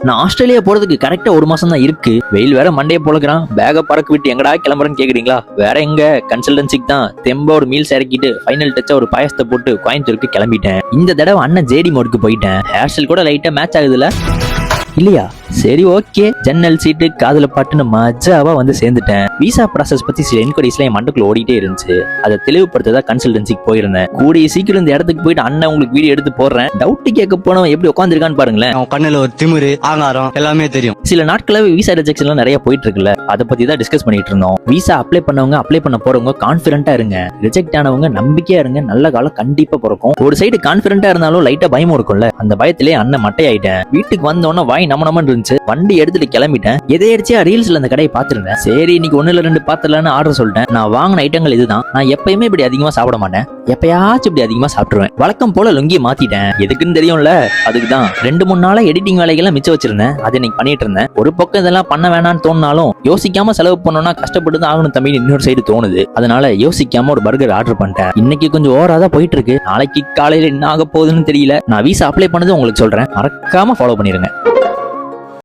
நான் ஆஸ்திரேலியா போறதுக்கு கரெக்டா 1 மாசம் தான் இருக்கு. வெயில் வேற மண்டையை பொழக்கிறான். பேக பறக்க விட்டு எங்கடா கிளம்புறேன்னு கேக்குறீங்களா? வேற எங்க, கன்சல்டன்சிக்கு தான் தெம்ப ஒரு மீல்ஸ் இறக்கிட்டு ஃபைனல் டச்சா ஒரு பாயசத்தை போட்டு கோயம்புத்தூருக்கு கிளம்பிட்டேன். இந்த தடவை அண்ணன் ஜேடி மோடுக்கு போயிட்டேன். ஹேர் ஸ்டைல் கூட லைட்டா மேட்ச் ஆகுதுல இல்லையா? சரி ஓகே, ஜன்னல் சீட்டு காதுல பாட்டுன்னு மஜாவா வந்து சேர்ந்துட்டேன். விசா ப்ராசஸ் பத்தி சில என்கொயரிஸ்லாம் என் மண்டுக்குள்ள ஓடிட்டே இருந்துச்சு. அதை தெளிவுபடுத்ததா கன்சல்டன்சிக்கு போயிருந்தேன். கூடிய சீக்கிரம் இந்த இடத்துக்கு போயிட்டு அண்ணன் உங்களுக்கு வீடியோ எடுத்து போடுறேன். டவுட் கேட்க போனவன் எப்படி உட்காந்துருக்கான்னு பாருங்களேன். அவன் கண்ணுல ஒரு திமிரு ஆங்காரம் எல்லாமே தெரியும். சில நாட்களாவே விசா ரிஜெக்ஷன்லாம் நிறைய போயிட்டு இருக்குல்ல, அதை பத்தி தான் டிஸ்கஸ் பண்ணிட்டு இருந்தோம். விசா அப்ளை பண்ணவங்க, அப்ளை பண்ண போறவங்க கான்பிடண்டா இருங்க. ரிஜெக்ட் ஆனவங்க நம்பிக்கையா இருங்க. நல்ல காலம் கண்டிப்பா பிறக்கும். ஒரு சைடு கான்பிடண்டா இருந்தாலும் லைட்டா பயமும் இருக்கும்ல. அந்த பயத்திலே அண்ணன் மட்டையாயிட்டேன். வீட்டுக்கு வந்தோன்னா வாய் நம்ம இருந்துச்சு. வண்டி எடுத்துட்டு கிளம்பிட்டேன். எதையடிச்சா ரீல்ஸ்ல அந்த கடையை பாத்துருந்தேன். சரி இன்னைக்கு 1 இல்ல 2 பாத்துலான்னு ஆர்டர் சொல்லிட்டேன். நான் வாங்கின ஐட்டங்கள் இதுதான். நான் எப்பயுமே இப்படி அதிகமா சாப்பிட மாட்டேன். எப்பயாச்சும் இப்படி அதிகமா சாப்பிட்டுருவேன். வழக்கம் போல லுங்கியை மாத்திட்டேன். எதுக்குன்னு தெரியும்ல, அதுக்குதான். 2-3 நாளா எடிட்டிங் வேலைகள்லாம் மிச்சம் வச்சிருந்தேன். அதை இன்னைக்கு பண்ணிட்டு இருந்தேன். ஒரு பக்கம் இதெல்லாம் பண்ண வேணாம்னு தோணுனாலும் யோசிக்காம செலவு பண்ணோம்னா கஷ்டப்பட்டு தான் ஆகணும் தம்பி இன்னொரு சைடு தோணுது. அதனால யோசிக்காம ஒரு பர்கர் ஆர்டர் பண்ணிட்டேன். இன்னைக்கு கொஞ்சம் ஓவரா தான் போயிட்டு இருக்கு. நாளைக்கு காலையில என்ன ஆக போகுதுன்னு தெரியல. நான் விசா அப்ளை பண்ணது உங்களுக்கு சொல்றேன். மறக்காம ஃபாலோ பண்ணிருங்க.